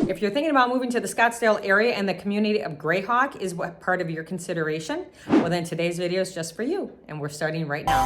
If you're thinking about moving to the Scottsdale area and the community of Grayhawk is what part of your consideration, well then today's video is just for you, and we're starting right now.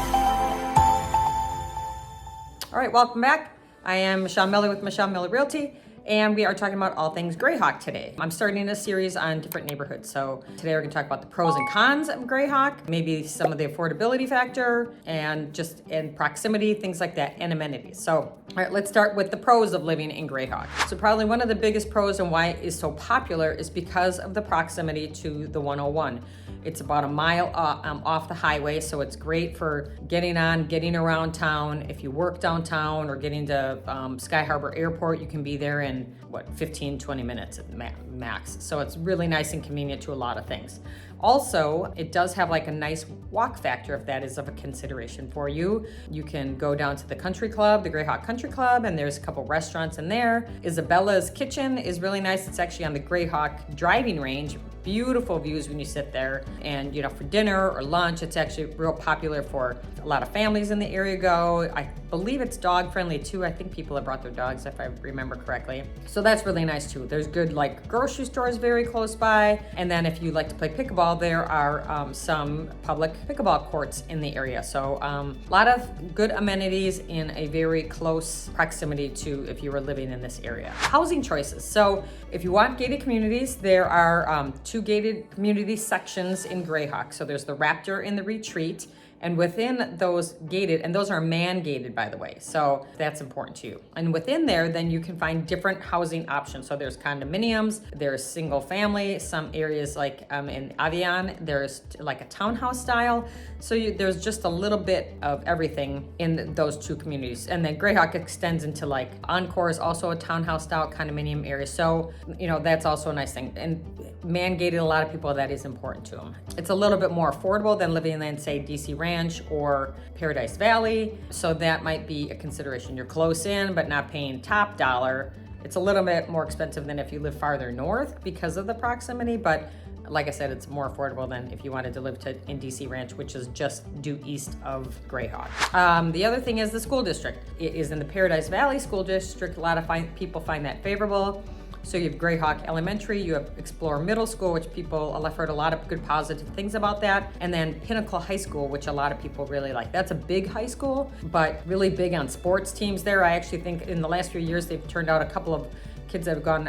All right, welcome back. I am Michelle Miller with Michelle Miller Realty, and we are talking about all things Grayhawk today. I'm starting a series on different neighborhoods. So today we're gonna talk about the pros and cons of Grayhawk, maybe some of the affordability factor, and just in proximity, things like that, and amenities. So, all right, let's start with the pros of living in Grayhawk. So probably one of the biggest pros and why it is so popular is because of the proximity to the 101. It's about a mile off the highway, so it's great for getting around town. If you work downtown or getting to Sky Harbor Airport, you can be there in 15, 20 minutes at max. So it's really nice and convenient to a lot of things. Also, it does have like a nice walk factor if that is of a consideration for you. You can go down to the country club, the Grayhawk Country Club, and there's a couple restaurants in there. Isabella's Kitchen is really nice. It's actually on the Grayhawk driving range. Beautiful views when you sit there, and for dinner or lunch, it's actually real popular for a lot of families in the area go. I believe it's dog friendly too. I think people have brought their dogs if I remember correctly. So that's really nice too. There's good grocery stores very close by. And then if you like to play pickleball, there are some public pickleball courts in the area. So a lot of good amenities in a very close proximity to if you were living in this area. Housing choices. So if you want gated communities, there are two gated community sections in Grayhawk. So there's the Raptor and the Retreat. And within those gated, and those are man-gated, by the way, so that's important to you. And within there, then you can find different housing options. So there's condominiums, there's single family, some areas like in Avion, there's like a townhouse style. So there's just a little bit of everything in those two communities. And then Grayhawk extends into Encore is also a townhouse style condominium area. So, that's also a nice thing. And man-gated, a lot of people, that is important to them. It's a little bit more affordable than living in, say, DC Ranch or Paradise Valley. So that might be a consideration. You're close in, but not paying top dollar. It's a little bit more expensive than if you live farther north because of the proximity, but like I said, it's more affordable than if you wanted to live in DC Ranch, which is just due east of Grayhawk. The other thing is the school district. It is in the Paradise Valley School District. A lot of people find that favorable. So you have Grayhawk Elementary, you have Explorer Middle School, which I've heard a lot of good positive things about that. And then Pinnacle High School, which a lot of people really like. That's a big high school, but really big on sports teams there. I actually think in the last few years, they've turned out a couple of kids that have gone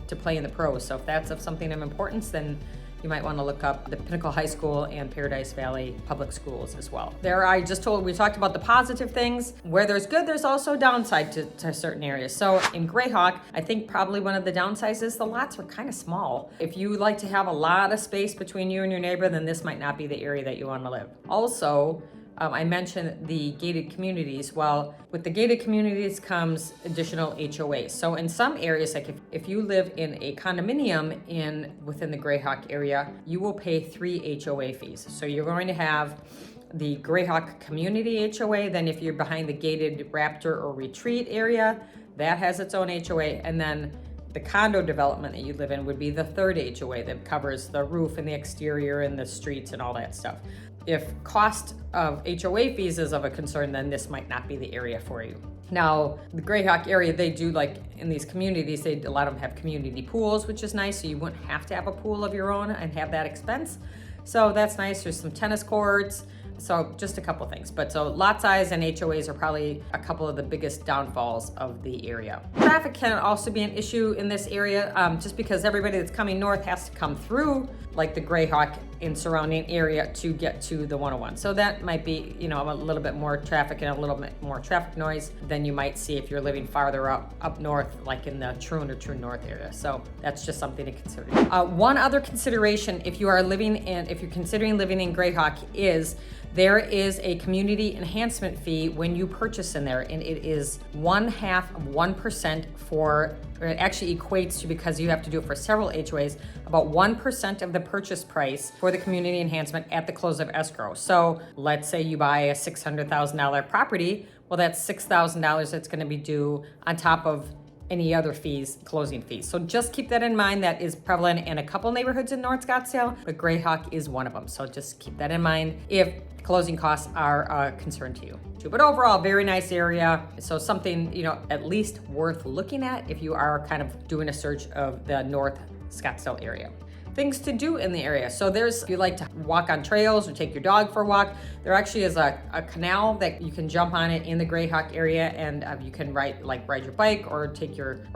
to play in the pros. So if that's of something of importance, then you might want to look up the Pinnacle High School and Paradise Valley Public Schools as well. We talked about the positive things. Where there's good, there's also downside to certain areas. So in Grayhawk, I think probably one of the downsides is the lots are kind of small. If you like to have a lot of space between you and your neighbor, then this might not be the area that you want to live. Also, I mentioned the gated communities. Well, with the gated communities comes additional HOAs. So in some areas, like if you live in a condominium within the Grayhawk area, you will pay 3 HOA fees. So you're going to have the Grayhawk Community HOA. Then if you're behind the gated Raptor or Retreat area, that has its own HOA. And then the condo development that you live in would be the third HOA that covers the roof and the exterior and the streets and all that stuff. If cost of HOA fees is of a concern, then this might not be the area for you. Now, the Grayhawk area, they do in these communities, a lot of them have community pools, which is nice. So you wouldn't have to have a pool of your own and have that expense. So that's nice. There's some tennis courts. So just a couple things. So lot size and HOAs are probably a couple of the biggest downfalls of the area. Traffic can also be an issue in this area just because everybody that's coming north has to come through the Grayhawk in surrounding area to get to the 101. So that might be, a little bit more traffic and a little bit more traffic noise than you might see if you're living farther up north, like in the Troon or True North area. So that's just something to consider. One other consideration if you're considering living in Grayhawk is there is a community enhancement fee when you purchase in there, and it is 0.5% it actually equates to, because you have to do it for several HOAs, about 1% of the purchase price for the community enhancement at the close of escrow. So let's say you buy a $600,000 property, well, that's $6,000 that's going to be due on top of any other fees, closing fees. So just keep that in mind. That is prevalent in a couple neighborhoods in North Scottsdale, but Grayhawk is one of them. So just keep that in mind if closing costs are a concern to you. to. But overall, very nice area. So something, you know, at least worth looking at if you are kind of doing a search of the North Scottsdale area. Things to do in the area. So if you like to walk on trails or take your dog for a walk, there actually is a canal that you can jump on it in the Grayhawk area, and you can ride your bike or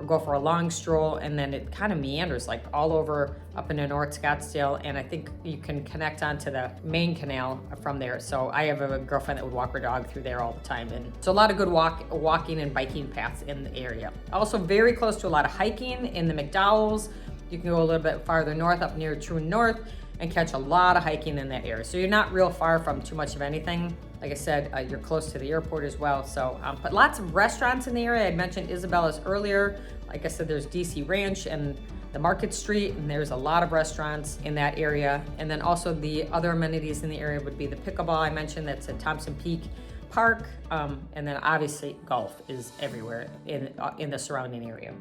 go for a long stroll, and then it kind of meanders like all over up into North Scottsdale, and I think you can connect onto the main canal from there. So I have a girlfriend that would walk her dog through there all the time, and so a lot of good walking and biking paths in the area. Also very close to a lot of hiking in the McDowells. You can go a little bit farther north, up near True North, and catch a lot of hiking in that area. So you're not real far from too much of anything. Like I said, you're close to the airport as well. So, but lots of restaurants in the area. I mentioned Isabella's earlier. Like I said, there's DC Ranch and the Market Street, and there's a lot of restaurants in that area. And then also the other amenities in the area would be the pickleball I mentioned, that's at Thompson Peak Park. And then obviously golf is everywhere in the surrounding area.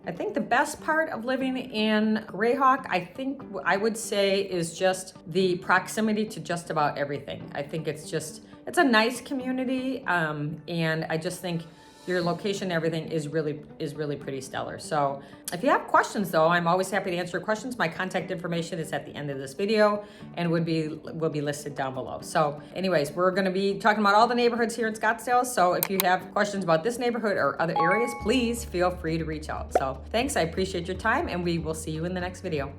I think the best part of living in Grayhawk, I would say, is just the proximity to just about everything. I think it's a nice community, and I just think your location and everything is really pretty stellar. So if you have questions though, I'm always happy to answer your questions. My contact information is at the end of this video and will be listed down below. So anyways, we're gonna be talking about all the neighborhoods here in Scottsdale. So if you have questions about this neighborhood or other areas, please feel free to reach out. So thanks, I appreciate your time, and we will see you in the next video.